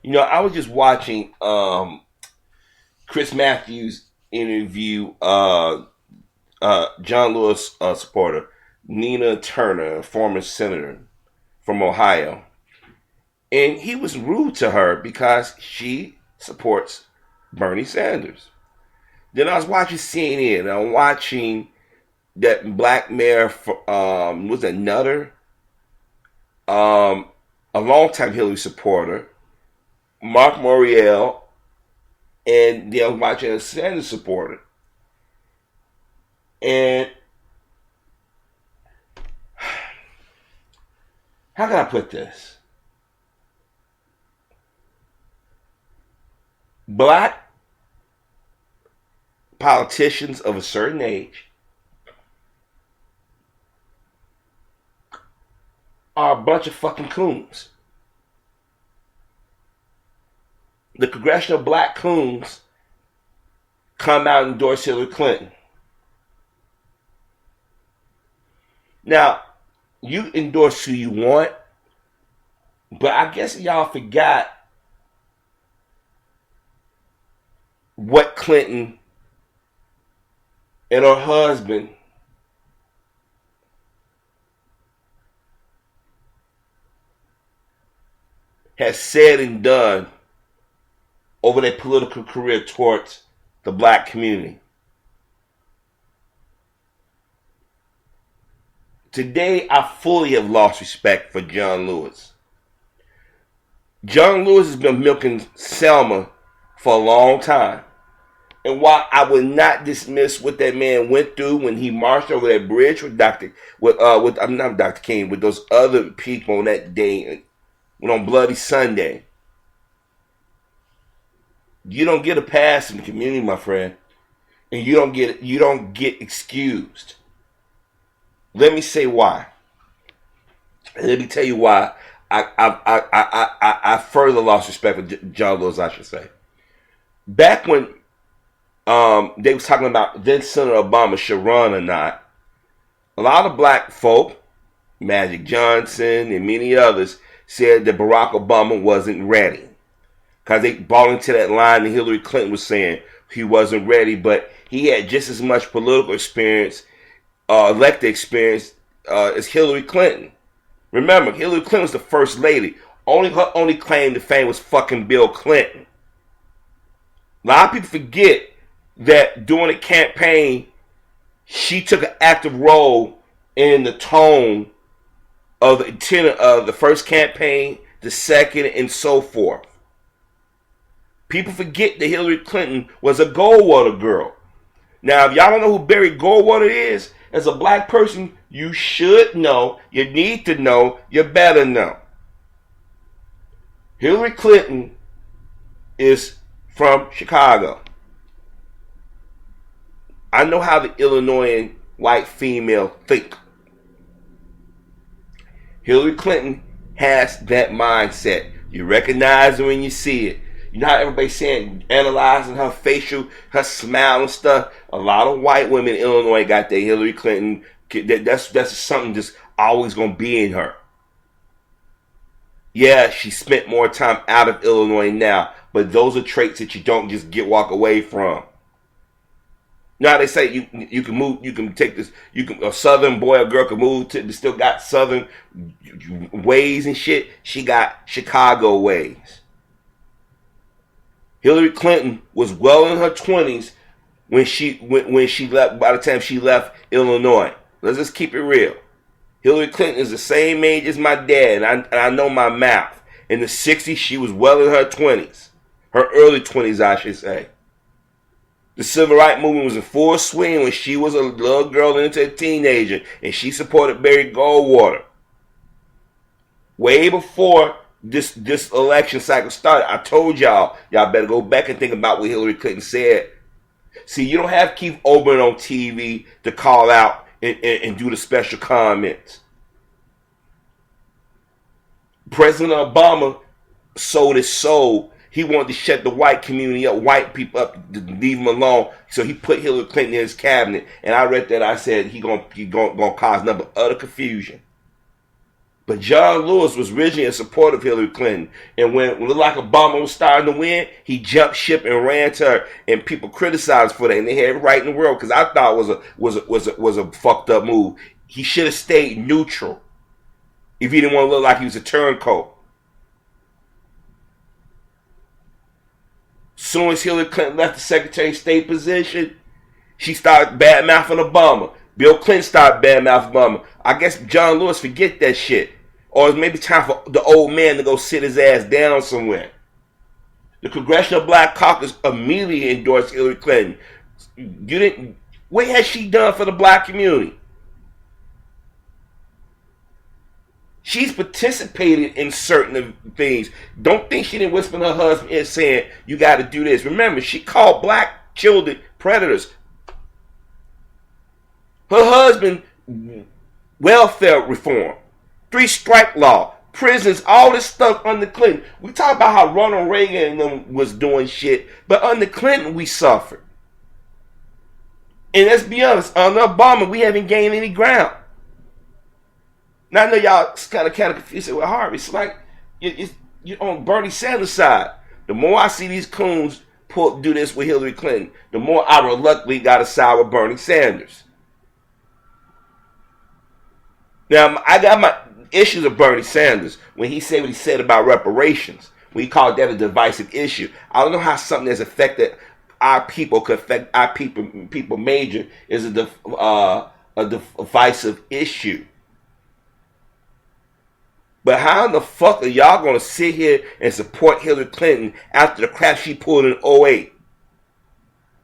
I was just watching Chris Matthews interview John Lewis supporter Nina Turner, a former senator from Ohio, and he was rude to her because she supports Bernie Sanders. Then I was watching CNN. And I'm watching that black mayor, was that Nutter, a longtime Hillary supporter, Mark Morial, and then I was watching a Sanders supporter. And how can I put this? Black politicians of a certain age are a bunch of fucking coons. The congressional black coons come out and endorse Hillary Clinton. Now, you endorse who you want, but I guess y'all forgot what Clinton and her husband has said and done over their political career towards the black community. Today, I fully have lost respect for John Lewis. John Lewis has been milking Selma for a long time. And while I would not dismiss what that man went through when he marched over that bridge with I'm not Dr. King, with those other people on that day, on Bloody Sunday, you don't get a pass in the community, my friend, and you don't get excused. Let me say why. Let me tell you why I further lost respect for John Lewis, I should say. Back when they was talking about then Senator Obama should run or not, a lot of black folk, Magic Johnson and many others, said that Barack Obama wasn't ready. Because they bought into that line that Hillary Clinton was saying he wasn't ready, but he had just as much political experience, elected experience, as Hillary Clinton. Remember, Hillary Clinton was the first lady. Her only claim to fame was fucking Bill Clinton. A lot of people forget that during the campaign, she took an active role in the tone of the tenor of the first campaign, the second, and so forth. People forget that Hillary Clinton was a Goldwater girl. Now, if y'all don't know who Barry Goldwater is, as a black person, you should know, you need to know, you better know. Hillary Clinton is from Chicago. I know how the Illinoisan white female think. Hillary Clinton has that mindset. You recognize it when you see it. You know how everybody's saying, analyzing her facial, her smile and stuff. A lot of white women in Illinois got their Hillary Clinton. That's something that's always going to be in her. Yeah, she spent more time out of Illinois now, but those are traits that you don't just walk away from. Now they say you can move, you can take this, a southern boy or girl can move to, still got southern ways and shit. She got Chicago ways. Hillary Clinton was well in her 20s when she left. By the time she left Illinois, let's just keep it real. Hillary Clinton is the same age as my dad, and I know my math. In the 60s, she was well in her 20s, her early 20s, I should say. The civil rights movement was in full swing when she was a little girl into a teenager, and she supported Barry Goldwater. Way before this election cycle started, I told y'all better go back and think about what Hillary Clinton said. See, you don't have Keith Olbermann on TV to call out and do the special comments. President Obama sold his soul. He wanted to shut the white community up, white people up, to leave them alone. So he put Hillary Clinton in his cabinet. And I read that. I said he gonna cause nothing but utter confusion. But John Lewis was originally in support of Hillary Clinton. And when it looked like Obama was starting to win, he jumped ship and ran to her. And people criticized for that. And they had it right in the world because I thought it was a fucked up move. He should have stayed neutral if he didn't want to look like he was a turncoat. Soon as Hillary Clinton left the Secretary of State position, she started bad-mouthing Obama. Bill Clinton started bad-mouthing Obama. I guess John Lewis forget that shit. Or it's maybe time for the old man to go sit his ass down somewhere. The Congressional Black Caucus immediately endorsed Hillary Clinton. What has she done for the black community? She's participated in certain things. Don't think she didn't whisper in her husband ear saying, you got to do this. Remember, she called black children predators. Her husband, welfare reform, 3-strike law, prisons, all this stuff under Clinton. We talk about how Ronald Reagan was doing shit, but under Clinton we suffered. And let's be honest, under Obama we haven't gained any ground. Now I know y'all kind of confused with Harvey. It's like you're on Bernie Sanders' side. The more I see these coons do this with Hillary Clinton, the more I reluctantly got to side with Bernie Sanders. Now I got my issues with Bernie Sanders when he said what he said about reparations. When he called that a divisive issue. I don't know how something that's affected our people could affect our people major is a divisive issue. But how in the fuck are y'all going to sit here and support Hillary Clinton after the crap she pulled in 2008?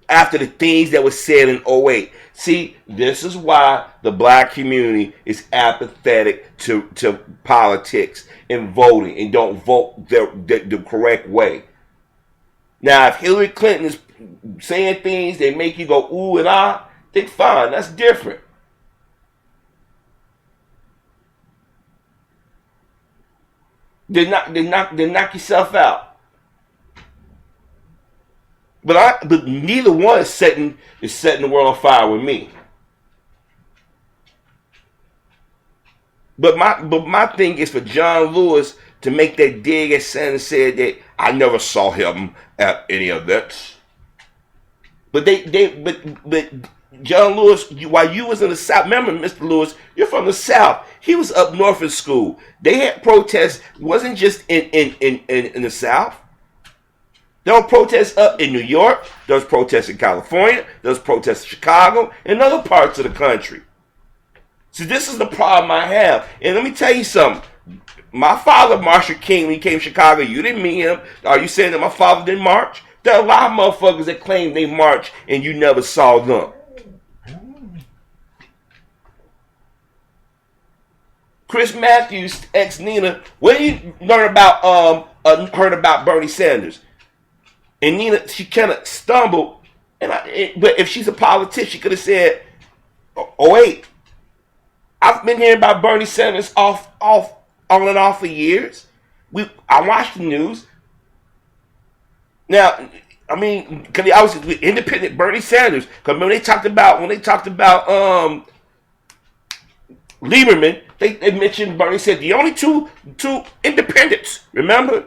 After the things that were said in 2008. See, this is why the black community is apathetic to politics and voting and don't vote the correct way. Now, if Hillary Clinton is saying things that make you go ooh and ah, think fine, that's different. Then knock yourself out. But neither one is setting the world on fire with me. But my thing is for John Lewis to make that dig at Sanders said that I never saw him at any of that. But John Lewis, while you was in the South, remember, Mr. Lewis, you're from the South. He was up north in school. They had protests. It wasn't just in the South. There were protests up in New York. There was protests in California. There was protests in Chicago and other parts of the country. So this is the problem I have. And let me tell you something. My father, Marshall King, when he came to Chicago, you didn't meet him. Are you saying that my father didn't march? There are a lot of motherfuckers that claim they marched and you never saw them. Chris Matthews, ex-Nina, when you learn about, heard about Bernie Sanders? And Nina, she kind of stumbled. But if she's a politician, she could have said, oh wait, I've been hearing about Bernie Sanders on and off for years. I watched the news. Now, I mean, because I was with independent Bernie Sanders. Because when they talked about Lieberman, they mentioned Bernie said the only two independents, remember?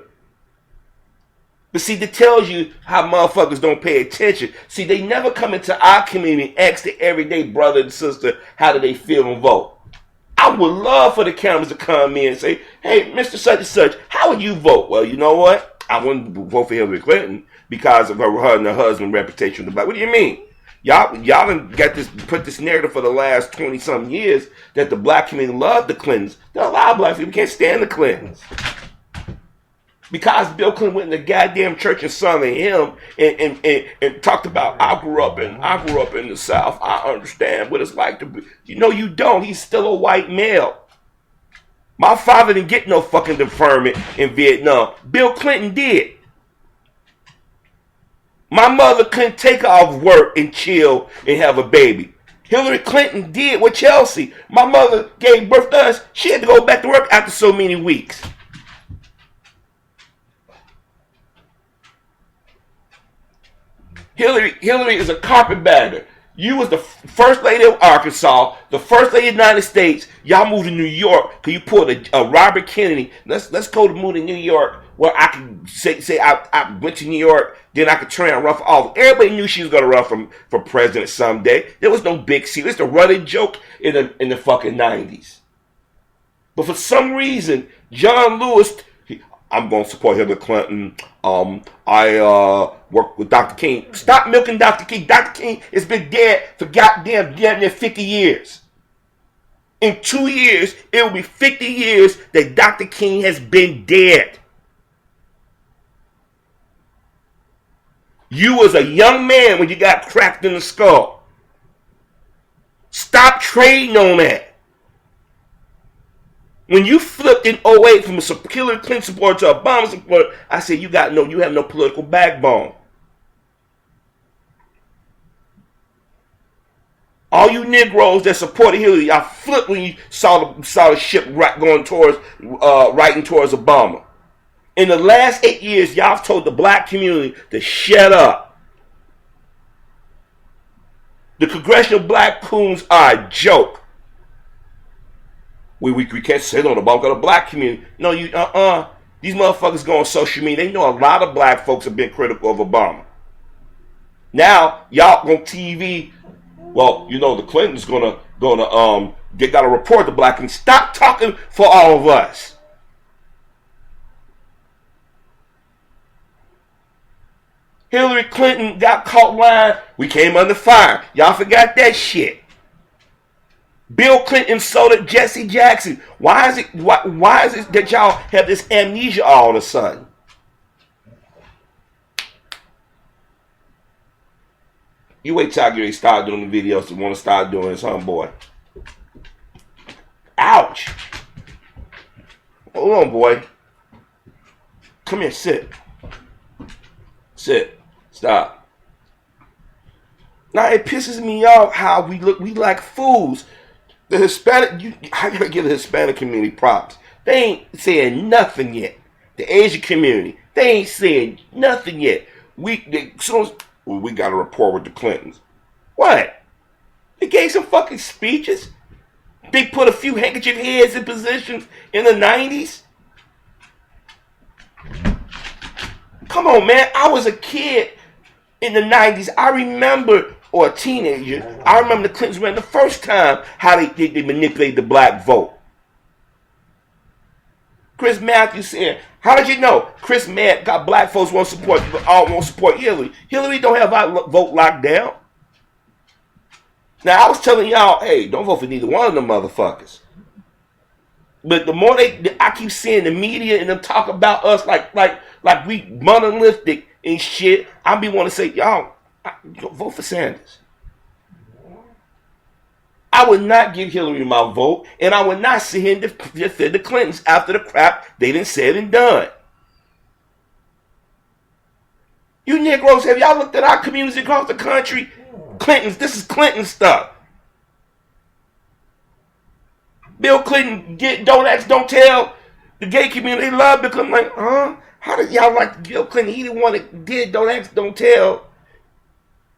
But see, that tells you how motherfuckers don't pay attention. See, they never come into our community and ask the everyday brother and sister how do they feel and vote. I would love for the cameras to come in and say, hey, Mr. Such and Such, how would you vote? Well, you know what? I wouldn't vote for Hillary Clinton because of her and her husband's reputation. What do you mean? Y'all done got put this narrative for the last 20-something years that the black community loved the Clintons. There are a lot of black people who can't stand the Clintons. Because Bill Clinton went in the goddamn church and sung a hymn and talked about, I grew up in the South. I understand what it's like to be. You know you don't. He's still a white male. My father didn't get no fucking deferment in Vietnam. Bill Clinton did. My mother couldn't take off work and chill and have a baby. Hillary Clinton did with Chelsea. My mother gave birth to us. She had to go back to work after so many weeks. Hillary is a carpetbagger. You was the first lady of Arkansas, the first lady of the United States. Y'all moved to New York because you pulled a Robert Kennedy. Let's go to move to New York where I can say I went to New York, then I could turn around and run for office. Everybody knew she was going to run for president someday. There was no big secret. It's a running joke in the fucking 90s. But for some reason, John Lewis, I'm going to support Hillary Clinton. I work with Dr. King. Stop milking Dr. King. Dr. King has been dead for goddamn near 50 years. In 2 years, it will be 50 years that Dr. King has been dead. You was a young man when you got cracked in the skull. Stop trading on that. When you flipped in 08 from a Hillary Clinton supporter to a Obama supporter, I said you have no political backbone. All you Negroes that supported Hillary, y'all flipped when you saw the ship going towards Obama. In the last 8 years, y'all told the black community to shut up. The congressional black coons are a joke. We can't sit on the bulk of the black community. No, these motherfuckers go on social media. They know a lot of black folks have been critical of Obama. Now, y'all on TV, well, the Clintons they gotta report the black and stop talking for all of us. Hillary Clinton got caught lying. We came under fire. Y'all forgot that shit. Bill Clinton insulted Jesse Jackson. Why is it that y'all have this amnesia all of a sudden? You wait till I get ready to start doing the videos to want to start doing this, boy. Ouch. Hold on, boy. Come here, sit. Sit. Stop. Now it pisses me off how we like fools. The Hispanic, I gotta give the Hispanic community props. They ain't saying nothing yet. The Asian community, they ain't saying nothing yet. We got a rapport with the Clintons. What? They gave some fucking speeches. They put a few handkerchief heads in positions in the 90s. Come on, man. I was a kid in the 90s. I remember, or a teenager, I remember the Clintons ran the first time how they manipulated the black vote. Chris Matthews said, how did you know? Chris Matt got black folks won't support Hillary. Hillary don't have our vote locked down. Now, I was telling y'all, hey, don't vote for neither one of them motherfuckers. But the more I keep seeing the media and them talk about us like we monolithic and shit, I be want to say, y'all, vote for Sanders. I would not give Hillary my vote, and I would not sit here and defend the Clintons after the crap they done said and done. You Negroes, have y'all looked at our communities across the country? Clintons, this is Clinton stuff. Bill Clinton, don't ask, don't tell. The gay community love Bill Clinton. Like, how did y'all like Bill Clinton? He the one that did don't ask, don't tell.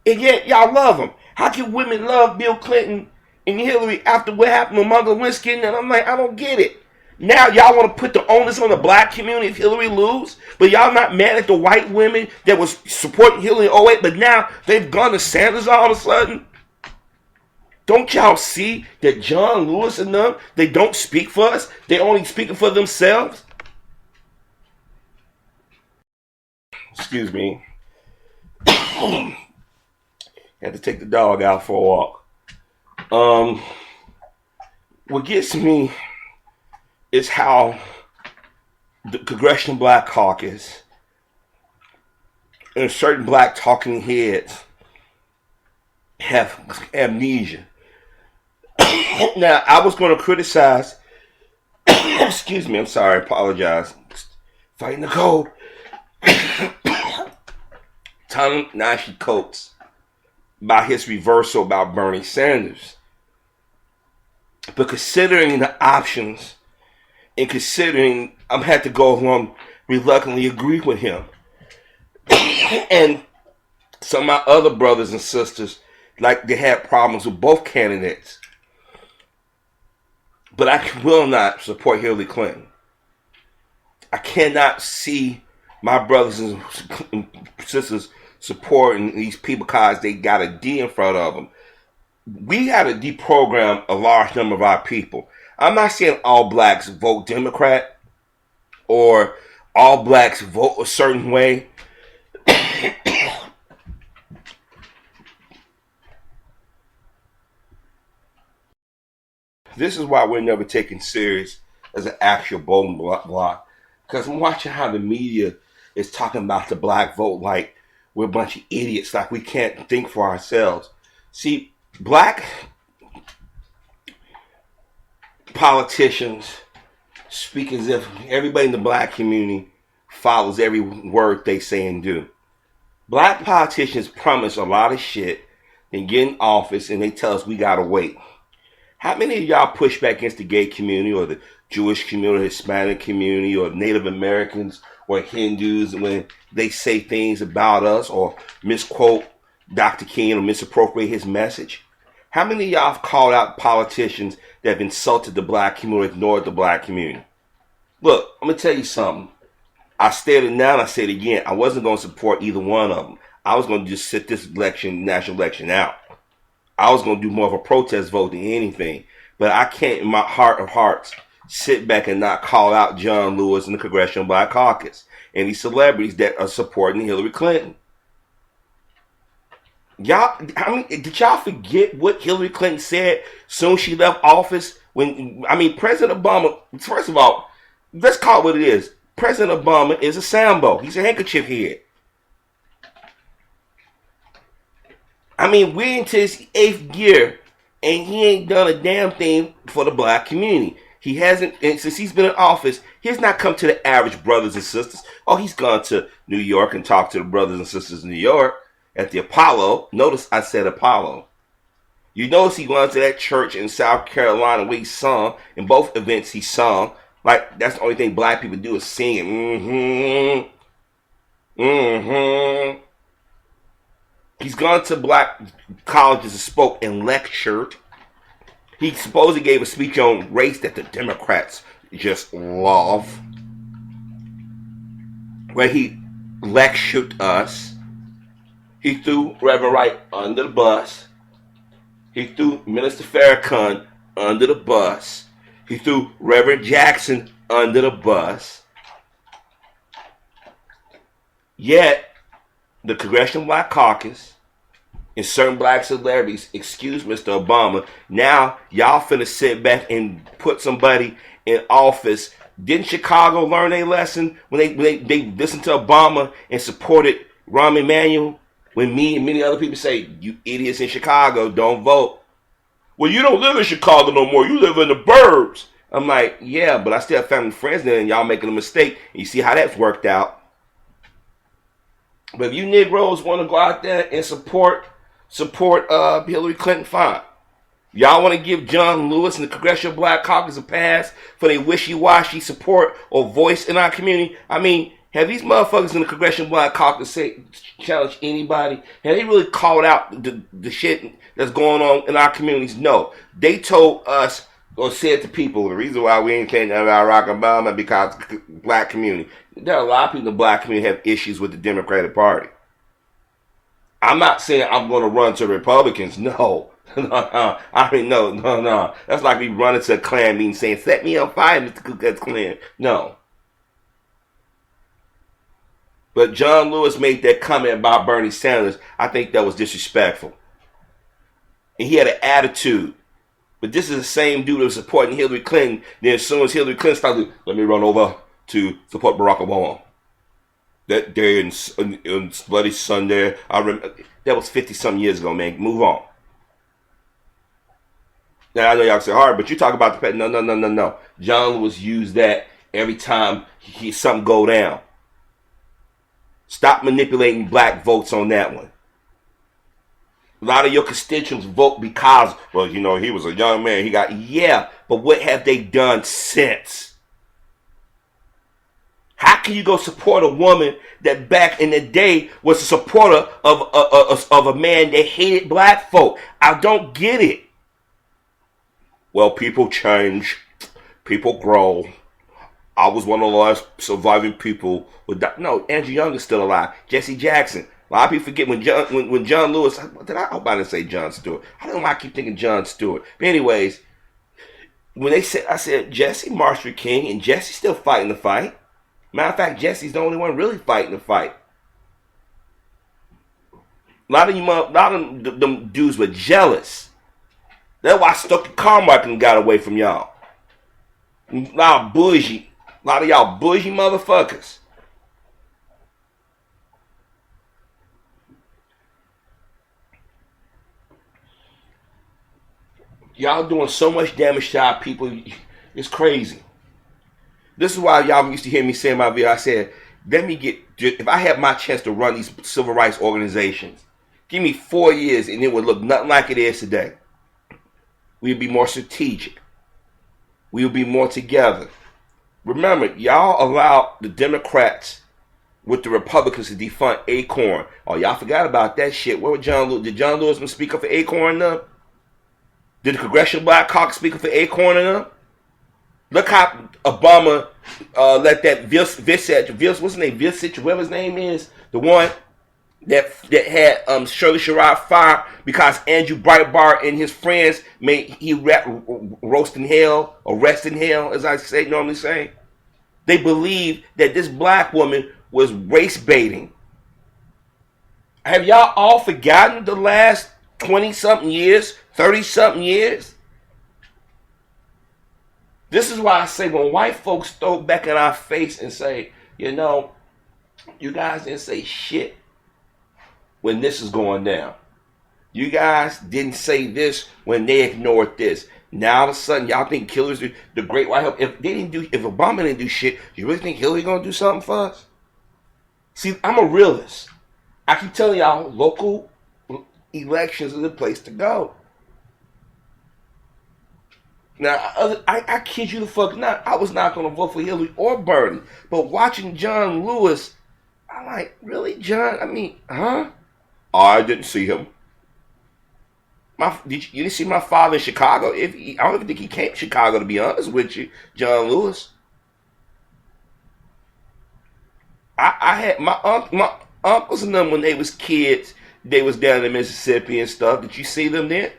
And yet y'all love him. How can women love Bill Clinton and Hillary after what happened with Monica Lewinsky? And I'm like, I don't get it. Now y'all want to put the onus on the black community if Hillary lose, but y'all not mad at the white women that was supporting Hillary in 08, but now they've gone to Sanders all of a sudden? Don't y'all see that John Lewis and them, they don't speak for us? They only speaking for themselves? Excuse me. Had to take the dog out for a walk. What gets me is how the Congressional Black Caucus and certain black talking heads have amnesia. Now, I was going to criticize, excuse me, I'm sorry, apologize. Fighting the cold. Ta-Nehisi Coates about his reversal about Bernie Sanders. But considering the options and considering I had to go along reluctantly agree with him. And some of my other brothers and sisters like they had problems with both candidates. But I will not support Hillary Clinton. I cannot see my brothers and sisters supporting these people because they got a D in front of them. We got to deprogram a large number of our people. I'm not saying all blacks vote Democrat or all blacks vote a certain way. This is why we're never taken serious as an actual voting block. Because I'm watching how the media is talking about the black vote like we're a bunch of idiots, like we can't think for ourselves. See, black politicians speak as if everybody in the black community follows every word they say and do. Black politicians promise a lot of shit, then get in office and they tell us we gotta wait. How many of y'all push back against the gay community or the Jewish community, or Hispanic community, or Native Americans or Hindus when they say things about us or misquote Dr. King or misappropriate his message? How many of y'all have called out politicians that have insulted the black community or ignored the black community? Look, I'm going to tell you something. I stated it now and I say it again. I wasn't going to support either one of them. I was going to just sit this election, national election out. I was going to do more of a protest vote than anything. But I can't, in my heart of hearts, sit back and not call out John Lewis and the Congressional Black Caucus and these celebrities that are supporting Hillary Clinton. Y'all, I mean, did y'all forget what Hillary Clinton said soon as she left office? President Obama, first of all, let's call it what it is. President Obama is a Sambo. He's a handkerchief head. I mean, we're into his 8th year, and he ain't done a damn thing for the black community. He hasn't, and since he's been in office, he's not come to the average brothers and sisters. Oh, he's gone to New York and talked to the brothers and sisters in New York at the Apollo. Notice I said Apollo. You notice he went to that church in South Carolina where he sung. In both events he sung. Like, that's the only thing black people do is sing. He's gone to black colleges and spoke and lectured. He supposedly gave a speech on race that the Democrats just love, where he lectured us. He threw Reverend Wright under the bus. He threw Minister Farrakhan under the bus. He threw Reverend Jackson under the bus. Yet, the Congressional Black Caucus and certain black celebrities excuse Mr. Obama. Now, y'all finna sit back and put somebody in office. Didn't Chicago learn a lesson when they listened to Obama and supported Rahm Emanuel? When me and many other people say, you idiots in Chicago, don't vote. Well, you don't live in Chicago no more. You live in the burbs. I'm like, yeah, but I still have family and friends there, and y'all making a mistake. And you see how that's worked out. But if you Negroes want to go out there and support Hillary Clinton, fine. Y'all want to give John Lewis and the Congressional Black Caucus a pass for their wishy-washy support or voice in our community? I mean, have these motherfuckers in the Congressional Black Caucus challenge anybody? Have they really called out the shit that's going on in our communities? No. They told us or said to people, the reason why we ain't saying about Barack Obama because black community. There are a lot of people in the black community have issues with the Democratic Party. I'm not saying I'm going to run to Republicans. No. No. That's like me running to a Klan meeting saying, set me on fire, Mr. Ku Klux Klan. No. But John Lewis made that comment about Bernie Sanders. I think that was disrespectful. And he had an attitude. But this is the same dude that was supporting Hillary Clinton. Then as soon as Hillary Clinton started, let me run over to support Barack Obama. That day in Bloody Sunday, I remember, that was 50-something years ago, man. Move on. Now, I know y'all say, all right, but you talk about the... No. John Lewis used that every time something go down. Stop manipulating black votes on that one. A lot of your constituents vote because, well, you know, he was a young man. Yeah, but what have they done since? How can you go support a woman that back in the day was a supporter of a man that hated black folk? I don't get it. Well, people change. People grow. I was one of the last surviving people. No, Andrew Young is still alive. Jesse Jackson. A lot of people forget when John Lewis. I hope I didn't say John Stewart. I don't know why I keep thinking John Stewart. But anyways, when they said, I said Jesse, Martin Luther King, and Jesse's still fighting the fight. Matter of fact, Jesse's the only one really fighting the fight. A lot of them dudes were jealous. That's why Stokely Carmichael got away from y'all. A lot of bougie. A lot of y'all bougie motherfuckers. Y'all doing so much damage to our people. It's crazy. This is why y'all used to hear me say in my video, I said, if I had my chance to run these civil rights organizations, give me 4 years and it would look nothing like it is today. We'd be more strategic. We would be more together. Remember, y'all allowed the Democrats with the Republicans to defund Acorn. Oh, y'all forgot about that shit. Where was John Lewis? Did John Lewis speak up for Acorn now? Did the Congressional Black Caucus speak up for Acorn now? Look how Obama let that Vilsack, what's his name? Vilsack, whatever his name is, the one that had Shirley Sherrod fired because Andrew Breitbart and his friends roast in hell, or rest in hell, as I normally say. They believe that this black woman was race baiting. Have y'all all forgotten the last 20-something years, 30-something years? This is why I say when white folks throw back in our face and say, you know, you guys didn't say shit when this is going down. You guys didn't say this when they ignored this. Now all of a sudden y'all think killers do the great white hope. If Obama didn't do shit, you really think Hillary gonna do something for us? See, I'm a realist. I keep telling y'all local elections are the place to go. Now, I kid you the fuck not. I was not going to vote for Hillary or Bernie. But watching John Lewis, I'm like, really, John? I mean, huh? Oh, I didn't see him. You didn't see my father in Chicago? I don't even think he came to Chicago, to be honest with you, John Lewis. I had my uncles and them when they was kids. They was down in Mississippi and stuff. Did you see them then?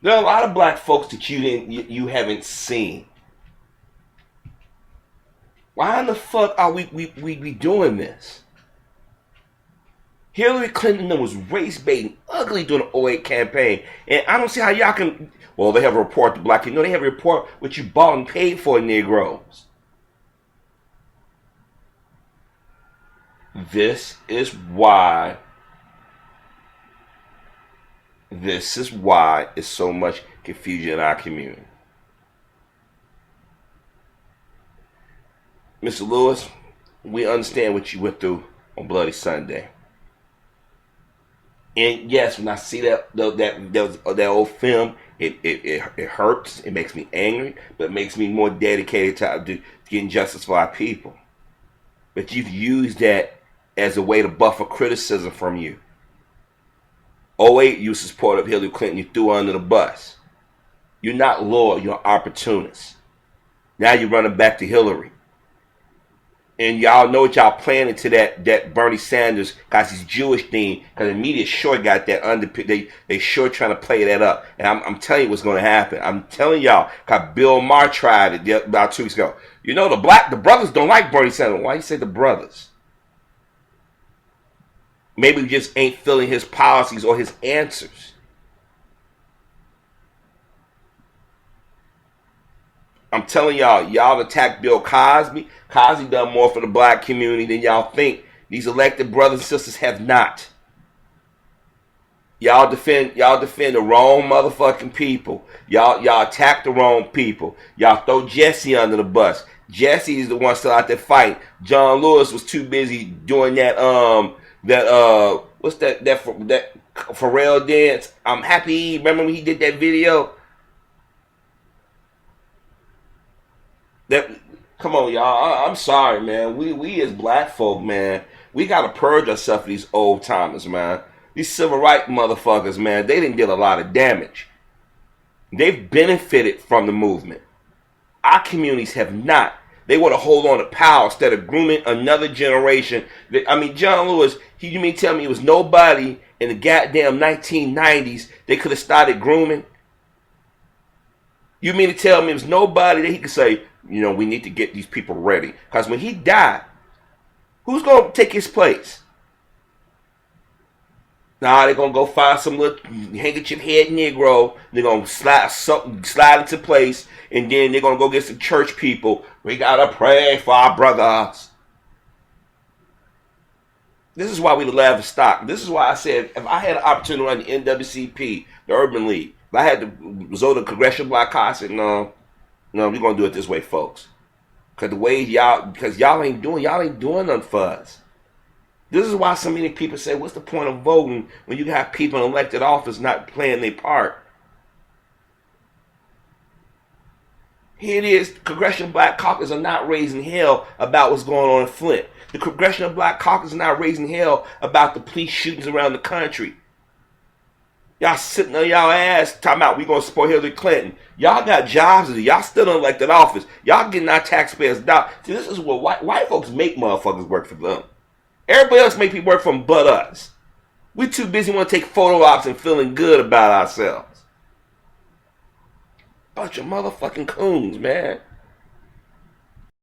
There are a lot of black folks that you haven't seen. Why in the fuck are we doing this? Hillary Clinton was race baiting ugly during the 08 campaign. And I don't see how y'all can, well, they have a report to black people. No, they have a report what you bought and paid for Negroes. This is why it's so much confusion in our community. Mr. Lewis, we understand what you went through on Bloody Sunday. And yes, when I see that old film, it hurts. It makes me angry, but it makes me more dedicated to getting justice for our people. But you've used that as a way to buffer criticism from you. 08, you supported Hillary Clinton. You threw her under the bus. You're not loyal. You're an opportunist. Now you're running back to Hillary. And y'all know what y'all planning to that Bernie Sanders, because he's Jewish thing, because the media sure got that they sure trying to play that up. And I'm telling you what's going to happen. I'm telling y'all, because Bill Maher tried it about 2 weeks ago. You know, the brothers don't like Bernie Sanders. Why you say the brothers? Maybe we just ain't feeling his policies or his answers. I'm telling y'all attacked Bill Cosby. Cosby done more for the black community than y'all think. These elected brothers and sisters have not. Y'all defend the wrong motherfucking people. Y'all attack the wrong people. Y'all throw Jesse under the bus. Jesse is the one still out there fighting. John Lewis was too busy doing that what's that Pharrell dance? I'm happy. Remember when he did that video? That Come on, y'all. I'm sorry, man. We as black folk, man, we gotta purge ourselves of these old timers, man. These civil rights motherfuckers, man, they didn't get a lot of damage. They've benefited from the movement. Our communities have not. They want to hold on to power instead of grooming another generation. I mean, John Lewis, you mean tell me it was nobody in the goddamn 1990s they could have started grooming? You mean to tell me it was nobody that he could say, you know, we need to get these people ready? Because when he died, who's going to take his place? Nah, they're going to go find some little handkerchief head Negro. They're going to slide into place. And then they're going to go get some church people. We got to pray for our brothers. This is why we love stock. This is why I said if I had an opportunity to run the NWCP, the Urban League, if I had to resort to Congressional Black Caucus, I said, no, we're going to do it this way, folks. Because y'all ain't doing nothing for us. This is why so many people say, what's the point of voting when you have people in elected office not playing their part? Here it is, the Congressional Black Caucus are not raising hell about what's going on in Flint. The Congressional Black Caucus is not raising hell about the police shootings around the country. Y'all sitting on y'all ass talking about we going to support Hillary Clinton. Y'all got jobs to do. Y'all still in elected office. Y'all getting our taxpayers dollars. See, this is what white folks make motherfuckers work for them. Everybody else make people work for them but us. We too busy want to take photo ops and feeling good about ourselves. Bunch of motherfucking coons, man.